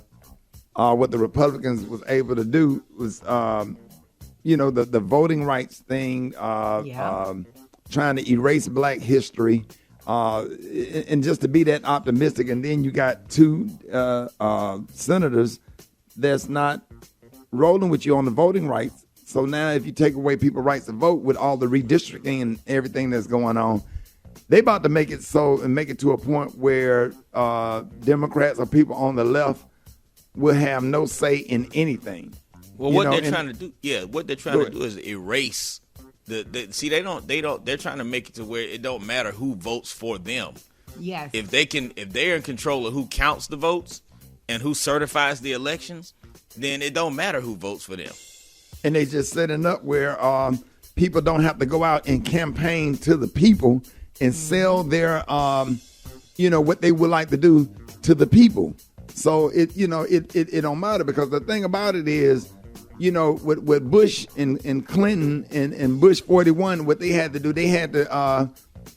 What the Republicans was able to do was, the voting rights thing, trying to erase Black history, and just to be that optimistic. And then you got two senators that's not rolling with you on the voting rights. So now if you take away people's rights to vote with all the redistricting and everything that's going on, they about to make it so and make it to a point where Democrats or people on the left will have no say in anything. Well, what they're trying to do is erase they're trying to make it to where it don't matter who votes for them. Yes. If they're in control of who counts the votes and who certifies the elections, then it don't matter who votes for them. And they just setting up where people don't have to go out and campaign to the people and sell their what they would like to do to the people. So it don't matter, because the thing about it is, with Bush and Clinton and Bush 41, what they had to do, they had to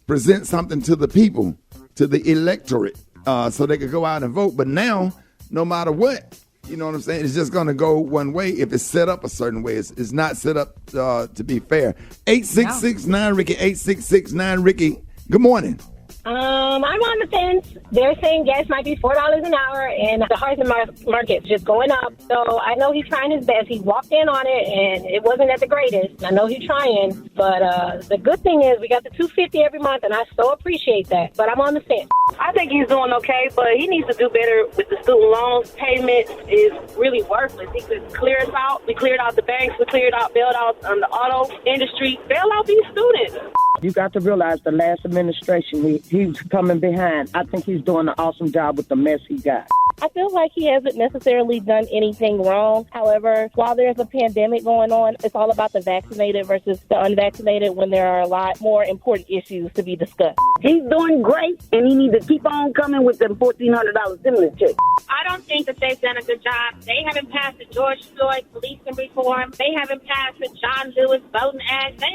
present something to the people, to the electorate, so they could go out and vote. But now, no matter what, you know what I'm saying, it's just going to go one way if it's set up a certain way. It's not set up to be fair. 866-9-RICKY, 866-9-RICKY. Good morning. I'm on the fence. They're saying gas might be $4 an hour, and the housing market's just going up. So I know he's trying his best. He walked in on it, and it wasn't at the greatest. I know he's trying, but the good thing is we got the $250 every month, and I so appreciate that. But I'm on the fence. I think he's doing okay, but he needs to do better with the student loans. Payments is really worthless. He could clear us out. We cleared out the banks. We cleared out bailouts on the auto industry. Bail out these students. You got to realize the last administration, he's coming behind. I think he's doing an awesome job with the mess he got. I feel like he hasn't necessarily done anything wrong. However, while there's a pandemic going on, it's all about the vaccinated versus the unvaccinated when there are a lot more important issues to be discussed. He's doing great, and he needs to keep on coming with them $1,400 stimulus check. I don't think that they've done a good job. They haven't passed the George Floyd policing reform. They haven't passed the John Lewis Voting Act. I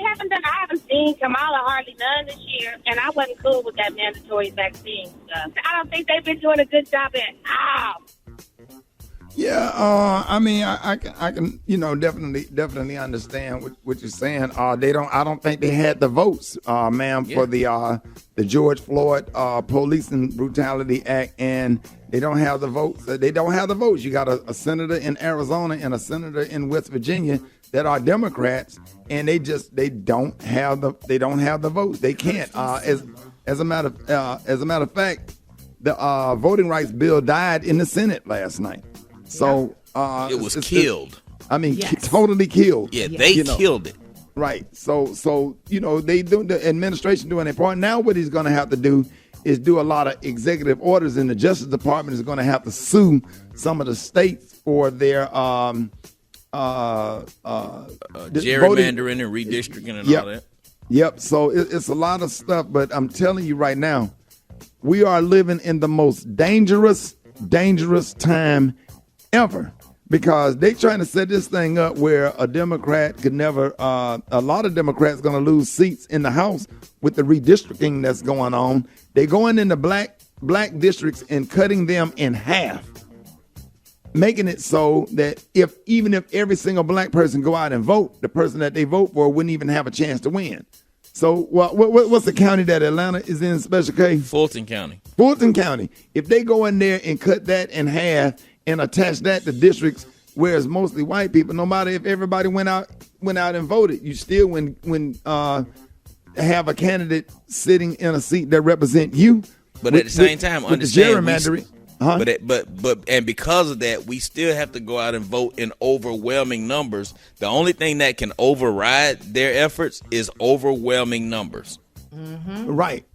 haven't seen Kamala hardly none this year, and I wasn't cool with that mandatory vaccine stuff. I don't think they've been doing a good job at all. Yeah, I mean, I can, definitely understand what you're saying. I don't think they had the votes, ma'am, for the George Floyd Policing Brutality Act, and they don't have the votes. They don't have the votes. You got a senator in Arizona and a senator in West Virginia that are Democrats, and they don't have the votes. They can't. As a matter of fact, the voting rights bill died in the Senate last night. So it was killed. Totally killed. Yeah, they killed it. Right. So they do, the administration doing their part. Now what he's going to have to do is do a lot of executive orders, and the Justice Department is going to have to sue some of the states for their gerrymandering and redistricting and all that. Yep. So it's a lot of stuff, but I'm telling you right now, we are living in the most dangerous time ever, because they trying to set this thing up where a Democrat could never, a lot of Democrats going to lose seats in the House with the redistricting that's going on. They going into black districts and cutting them in half, making it so that even if every single black person go out and vote, the person that they vote for wouldn't even have a chance to win. So what's the county that Atlanta is in, Special K? Fulton County. Fulton County. If they go in there and cut that in half and attach that to districts where it's mostly white people, no matter if everybody went out and voted, you still when have a candidate sitting in a seat that represent you. But at the same time, understand gerrymandering. But and because of that, we still have to go out and vote in overwhelming numbers. The only thing that can override their efforts is overwhelming numbers. Mm-hmm. Right.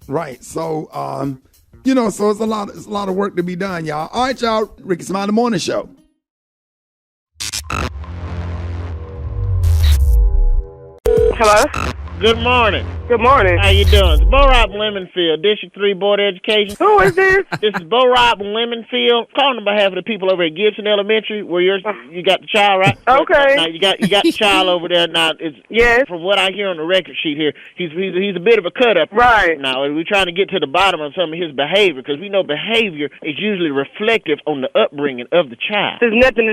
So, so it's a lot of work to be done, y'all. All right, y'all. Rickey Smiley Morning Show. Hello? Good morning. Good morning. How you doing? It's Bo Rob Lemonfield, District 3 Board of Education. Who is this? This is Bo Rob Lemonfield. Calling on behalf of the people over at Gibson Elementary, where you got the child, right? Okay. Now you got the child over there. Now, yes. From what I hear on the record sheet here, he's a bit of a cut up. Right. Now we're trying to get to the bottom of some of his behavior, because we know behavior is usually reflective on the upbringing of the child. There's nothing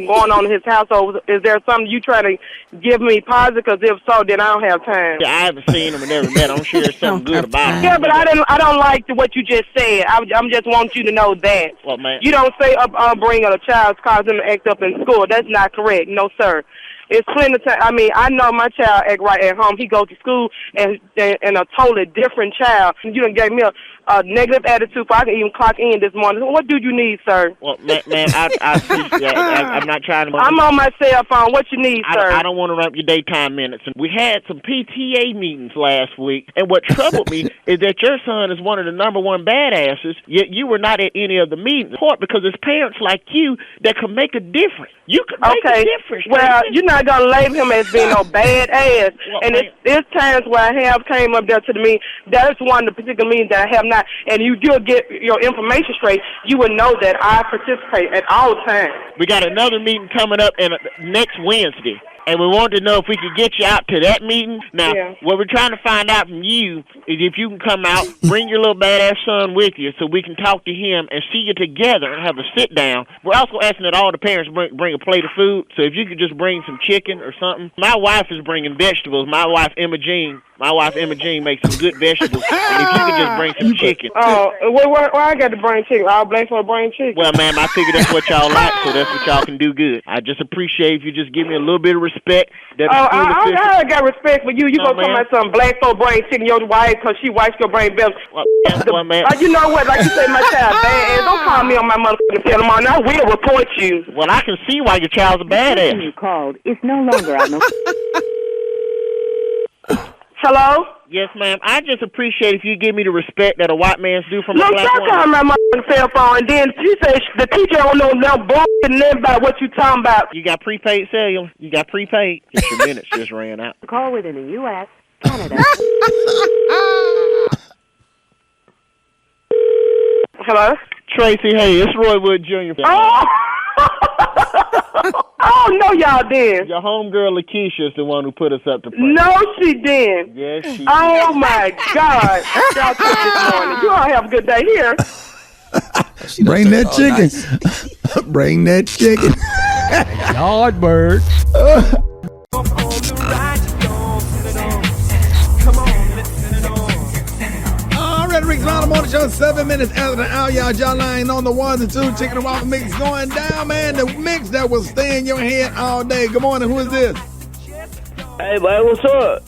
going on in his household. Is there something you try to give me positive? Because if so, then I don't have time. Yeah, I haven't seen him and never met him. I'm sure there's something good about him. Yeah, but I don't like what you just said. I'm just want you to know that. Well, man. You don't say bring a child, cause them to act up in school. That's not correct. No, sir. It's plenty of time. I mean, I know my child act right at home. He goes to school and a totally different child. You done gave me a negative attitude, so I can even clock in this morning. What do you need, sir? Well, man, I'm not trying to... I'm on my cell phone. What you need, sir? I don't want to run up your daytime minutes. We had some PTA meetings last week, and what troubled me is that your son is one of the number one badasses, yet you were not at any of the meetings. Because it's parents like you that can make a difference. You can make a difference. Well, you're not going to label him as being no bad ass. Well, and there's times where I have came up there to the meeting. That's one of the particular meetings that I have not out and you do get your information straight, you would know that I participate at all times. We got another meeting coming up next Wednesday. And we wanted to know if we could get you out to that meeting. Now, what we're trying to find out from you is if you can come out, bring your little badass son with you so we can talk to him and see you together and have a sit-down. We're also asking that all the parents bring a plate of food. So if you could just bring some chicken or something. My wife is bringing vegetables. My wife, Emma Jean, makes some good vegetables. And if you could just bring some chicken. Oh, why I got to bring chicken? All black for bring chicken. Well, ma'am, I figure that's what y'all like, so that's what y'all can do good. I just appreciate if you just give me a little bit of respect. I got respect for you. You gonna talk about some black folk brain chicken your wife because she wipes your brain bells. Well, man. You know what? Like you say, my child bad. Don't call me on my motherfucking telephone. I will report you. Well, I can see why your child's a badass. You called. It's no longer on the. Hello? Yes, ma'am. I just appreciate if you give me the respect that a white man's due from a black stop woman. calling my motherfucking cell phone. And then she said the teacher don't know no bullshit and nothing about what you talking about. You got prepaid cellular. You got prepaid. Just your minutes just ran out. Call within the U.S., Canada. Hello? Tracy, hey, it's Roy Wood Jr. Oh! Oh, no, y'all did. Your homegirl Lakeisha is the one who put us up to play. No, she did. Yes, she did. Oh, my God. Y'all took this morning. You all have a good day here. Bring that chicken. Bring that chicken. Yardbird. All right, Rickey Smiley Morning Show, 7 minutes after the hour. Y'all line on the 1 and 2 chicken and waffle mix going down, man. The mix that will stay in your head all day. Good morning. Who is this? Hey, boy, what's up?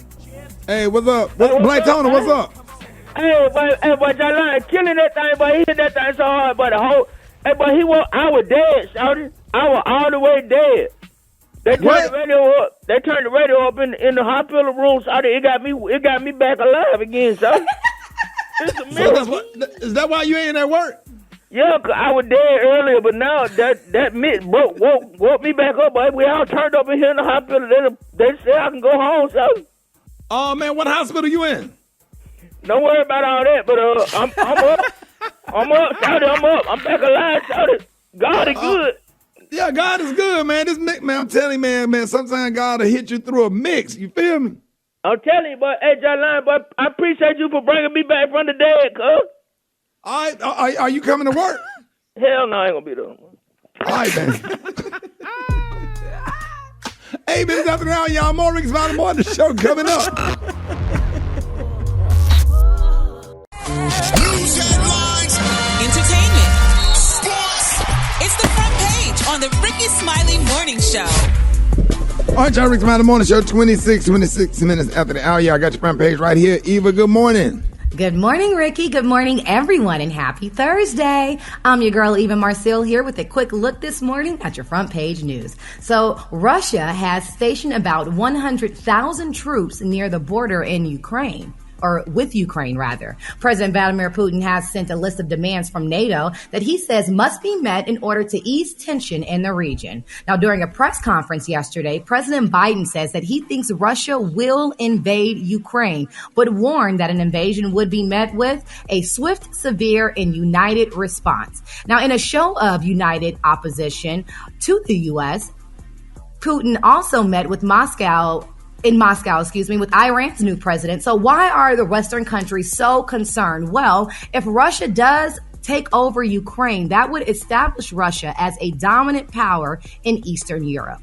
Hey, what's up? Black Tony, what's up? Hey, boy, Jalon killing that thing, boy. He hit that thing so hard, but I was dead, shouted. I was all the way dead. They turned the radio up. They turned the radio up in the hospital room, shouted. It got me back alive again, shouted. It's a miracle. Is that why you ain't at work? Yeah, 'cause I was dead earlier, but now that mist woke me back up, boy. We all turned up in here in the hospital. They said I can go home, shouted. Oh, man, what hospital you in? Don't worry about all that, but I'm up. I'm up, shouted. I'm up. I'm back alive, shouted. God is good. Yeah, God is good, man. This mix, man, I'm telling you, man, sometimes God will hit you through a mix. You feel me? I'm telling you, but hey, Jalon, but I appreciate you for bringing me back from the dead, cuz. All right, are you coming to work? Hell no, I ain't gonna be there. All right, man. 8 minutes after the hour, y'all. More Rickey Smiley Morning Show coming up. News headlines, entertainment, sports. It's the front page on the Rickey Smiley Morning Show. All right, y'all, Rickey Smiley Morning Show, 26 minutes after the hour. Y'all got your front page right here. Eva, good morning. Good morning, Ricky. Good morning, everyone, and happy Thursday. I'm your girl, Eva Marcille, here with a quick look this morning at your front page news. So, Russia has stationed about 100,000 troops near the border in Ukraine. Or with Ukraine, rather. President Vladimir Putin has sent a list of demands from NATO that he says must be met in order to ease tension in the region. Now, during a press conference yesterday, President Biden says that he thinks Russia will invade Ukraine, but warned that an invasion would be met with a swift, severe, and united response. Now, in a show of united opposition to the U.S., Putin also met with Moscow, with Iran's new president. So why are the Western countries so concerned? Well, if Russia does take over Ukraine, that would establish Russia as a dominant power in Eastern Europe.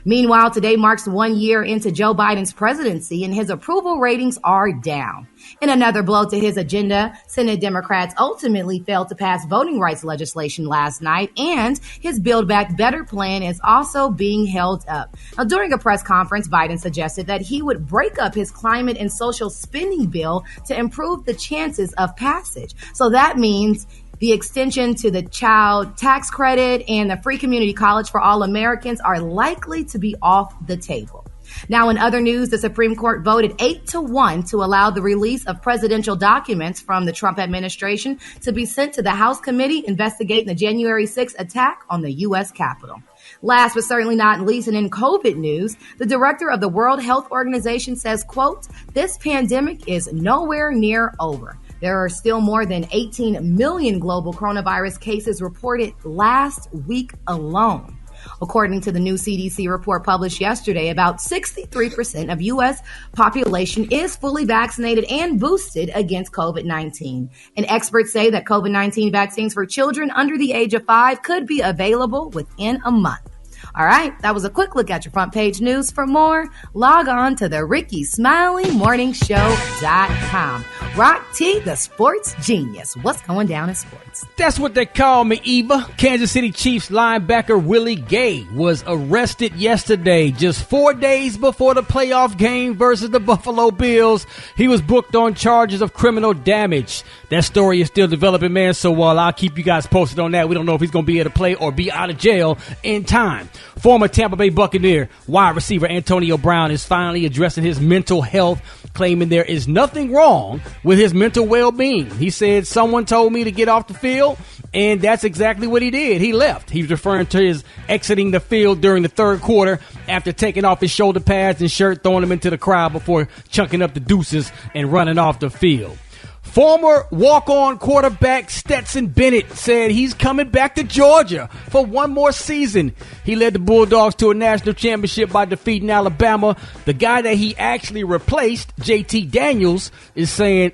Meanwhile, today marks 1 year into Joe Biden's presidency, and his approval ratings are down. In another blow to his agenda, Senate Democrats ultimately failed to pass voting rights legislation last night, and his Build Back Better plan is also being held up. Now, during a press conference, Biden suggested that he would break up his climate and social spending bill to improve the chances of passage. So that means the extension to the child tax credit and the free community college for all Americans are likely to be off the table. Now, in other news, the Supreme Court voted 8-1 to allow the release of presidential documents from the Trump administration to be sent to the House committee investigating the January 6th attack on the U.S. Capitol. Last but certainly not least, and in COVID news, the director of the World Health Organization says, quote, "This pandemic is nowhere near over. There are still more than 18 million global coronavirus cases reported last week alone. According to the new CDC report published yesterday, about 63% of U.S. population is fully vaccinated and boosted against COVID-19. And experts say that COVID-19 vaccines for children under the age of 5 could be available within a month. All right, that was a quick look at your front page news. For more, log on to the Rickey Smiley Morning Show.com. Rock T, the sports genius. What's going down in sports? That's what they call me, Eva. Kansas City Chiefs linebacker Willie Gay was arrested yesterday, just 4 days before the playoff game versus the Buffalo Bills. He was booked on charges of criminal damage. That story is still developing, man, so I'll keep you guys posted on that. We don't know if he's going to be able to play or be out of jail in time. Former Tampa Bay Buccaneer wide receiver Antonio Brown is finally addressing his mental health, claiming there is nothing wrong with his mental well-being. He said, someone told me to get off the field, and that's exactly what he did. He left. He was referring to his exiting the field during the third quarter after taking off his shoulder pads and shirt, throwing them into the crowd before chunking up the deuces and running off the field. Former walk-on quarterback Stetson Bennett said he's coming back to Georgia for one more season. He led the Bulldogs to a national championship by defeating Alabama. The guy that he actually replaced, JT Daniels, is saying,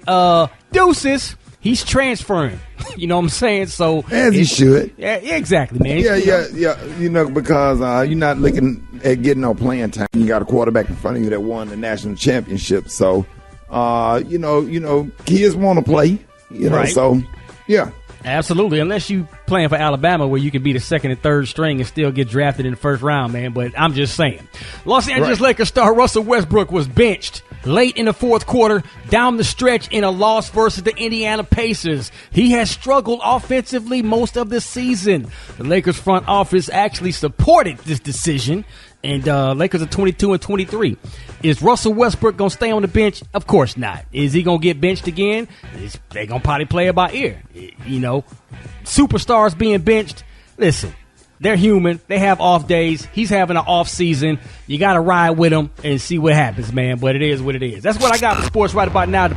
deuces, he's transferring. You know what I'm saying? So as he should. Yeah, exactly, man. Yeah. You know, because you're not looking at getting no playing time. You got a quarterback in front of you that won the national championship. So, kids want to play. Right. So, yeah. Absolutely, unless you playing for Alabama where you can be the second and third string and still get drafted in the first round, man. But I'm just saying. Los Angeles Lakers star Russell Westbrook was benched late in the fourth quarter down the stretch in a loss versus the Indiana Pacers. He has struggled offensively most of the season. The Lakers front office actually supported this decision, and Lakers are 22-23. Is Russell Westbrook going to stay on the bench? Of course not. Is he going to get benched again? They're going to probably play it by ear. You know, superstars being benched, listen, they're human. They have off days. He's having an off season. You got to ride with him and see what happens, man. But it is what it is. That's what I got for sports right about now.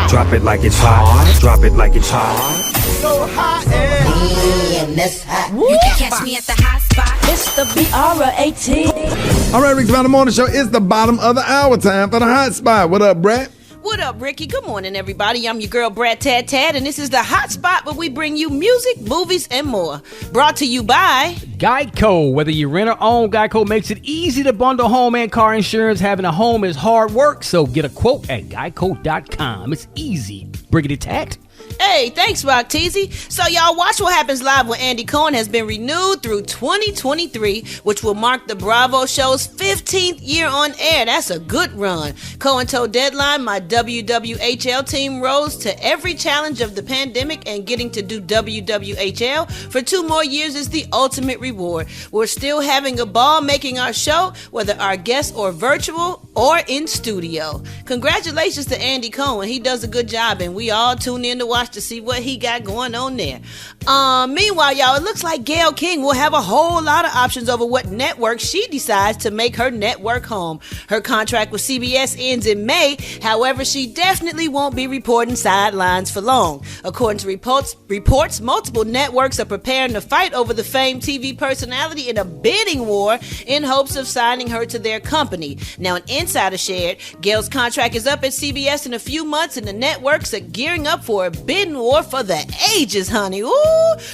Drop it like it's hot. Drop it like it's hot. So hot and that's hot. You can catch me at the hot spot. It's the BR18. All right, Rick's Bottom Morning Show. It's the bottom of the hour time for the hot spot. What up, Brad? What up, Ricky? Good morning, everybody. I'm your girl, Brad Tad, and this is the Hot Spot where we bring you music, movies, and more. Brought to you by Geico. Whether you rent or own, Geico makes it easy to bundle home and car insurance. Having a home is hard work, so get a quote at geico.com. It's easy. Briggity tat. Hey, thanks, Rock Teasy. So, y'all, Watch What Happens Live with Andy Cohen has been renewed through 2023, which will mark the Bravo show's 15th year on air. That's a good run. Cohen told Deadline, my WWHL team rose to every challenge of the pandemic, and getting to do WWHL for 2 more years is the ultimate reward. We're still having a ball making our show, whether our guests or virtual or in studio. Congratulations to Andy Cohen. He does a good job, and we all tune in to watch to see what he got going on there. Meanwhile, y'all, it looks like Gayle King will have a whole lot of options over what network she decides to make her network home. Her contract with CBS ends in May. However, she definitely won't be reporting sidelines for long. According to reports, multiple networks are preparing to fight over the famed TV personality in a bidding war in hopes of signing her to their company. Now, an insider shared Gayle's contract is up at CBS in a few months, and the networks are gearing up for a bidding war for the ages, honey. Ooh.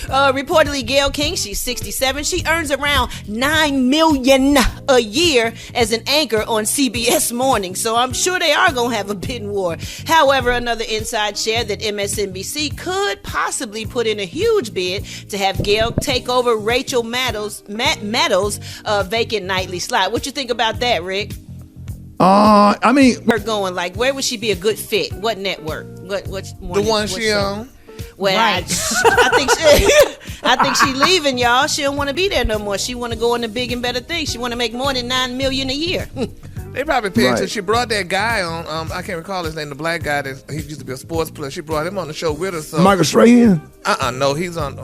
Reportedly, Gayle King, she's 67. She earns around $9 million a year as an anchor on CBS Morning, so I'm sure they are going to have a bidding war. However, another inside shared that MSNBC could possibly put in a huge bid to have Gayle take over Rachel Maddow's vacant nightly slot. What you think about that, Rick? I mean, her going, like, where would she be a good fit? What network? What the one she on? Well, right. I think she leaving, y'all. She don't want to be there no more. She want to go into big and better things. She want to make more than $9 million a year. They probably paid Right. till she brought that guy on. I can't recall his name. The black guy that he used to be a sports player. She brought him on the show with her. So Michael Strahan? No, he's on.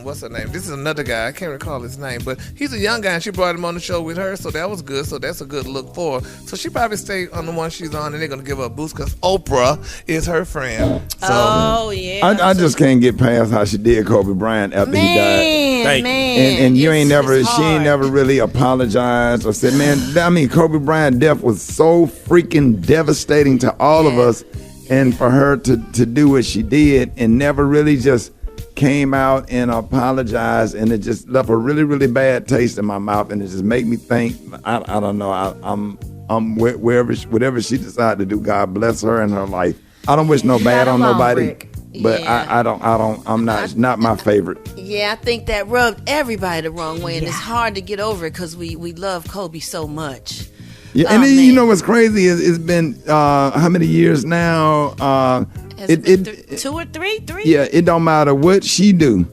What's her name? This is another guy. I can't recall his name, but he's a young guy, and she brought him on the show with her. So that was good. So that's a good look for her. So she probably stayed on the one she's on, and they're gonna give her a boost because Oprah is her friend. So, I just can't get past how she did Kobe Bryant after he died. And you ain't never, she ain't never really apologized or said, man, I mean, Kobe Bryant's death was so freaking devastating to all of us. And for her to do what she did and never really just came out and apologized, and it just left a really, really bad taste in my mouth. And it just made me think, I don't know, I'm whatever she decided to do, God bless her and her life. I don't wish no bad on nobody. Rick. But I'm not my favorite. Yeah, I think that rubbed everybody the wrong way, and it's hard to get over it because we love Kobe so much. Yeah, and then, you know what's crazy is it's been how many years now? Two or three? Yeah, it don't matter what she do,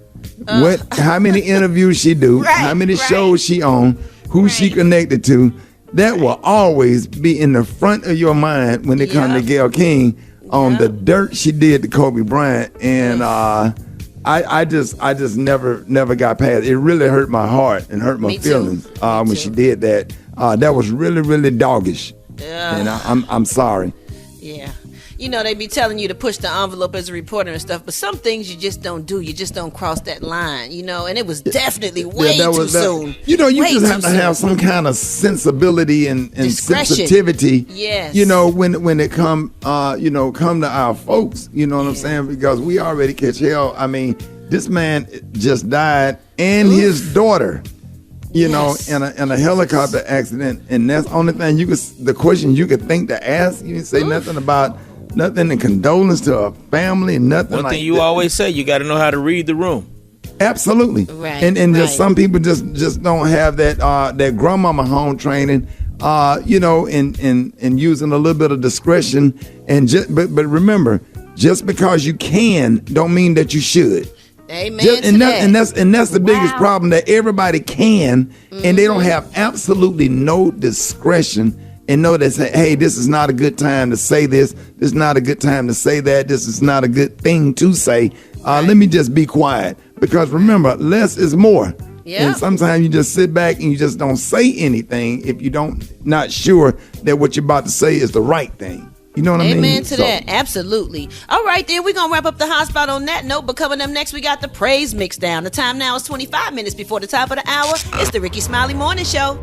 how many interviews she do, how many shows she on, who she connected to. That will always be in the front of your mind when it comes to Gayle King. On the dirt she did to Kobe Bryant, and I just never got past. It really hurt my heart and hurt my feelings when she did that. That was really, really doggish, and I'm sorry. Yeah. You know, they be telling you to push the envelope as a reporter and stuff, but some things you just don't do. You just don't cross that line, you know, and it was definitely way too soon. You know, you just have to have some kind of sensibility and sensitivity. Yes. You know, when it come to our folks, you know what I'm saying? Because we already catch hell. I mean, this man just died and his daughter, you know, in a helicopter accident. And that's the only thing the question you could think to ask. You didn't say nothing about nothing in condolence to a family, nothing. One thing you always say, you got to know how to read the room. Absolutely. Right. And just some people just don't have that grandmama home training, you know, and using a little bit of discretion. And but remember, just because you can don't mean that you should. Amen. And that's the biggest problem, that everybody can, and they don't have absolutely no discretion. And know that, hey, this is not a good time to say this. This is not a good time to say that. This is not a good thing to say. Let me just be quiet. Because remember, less is more. Yeah. And sometimes you just sit back and you just don't say anything if you not sure that what you're about to say is the right thing. You know what I mean? Amen to that. Absolutely. All right, then we're going to wrap up the hot spot on that note. But coming up next, we got the praise mix down. The time now is 25 minutes before the top of the hour. It's the Rickey Smiley Morning Show.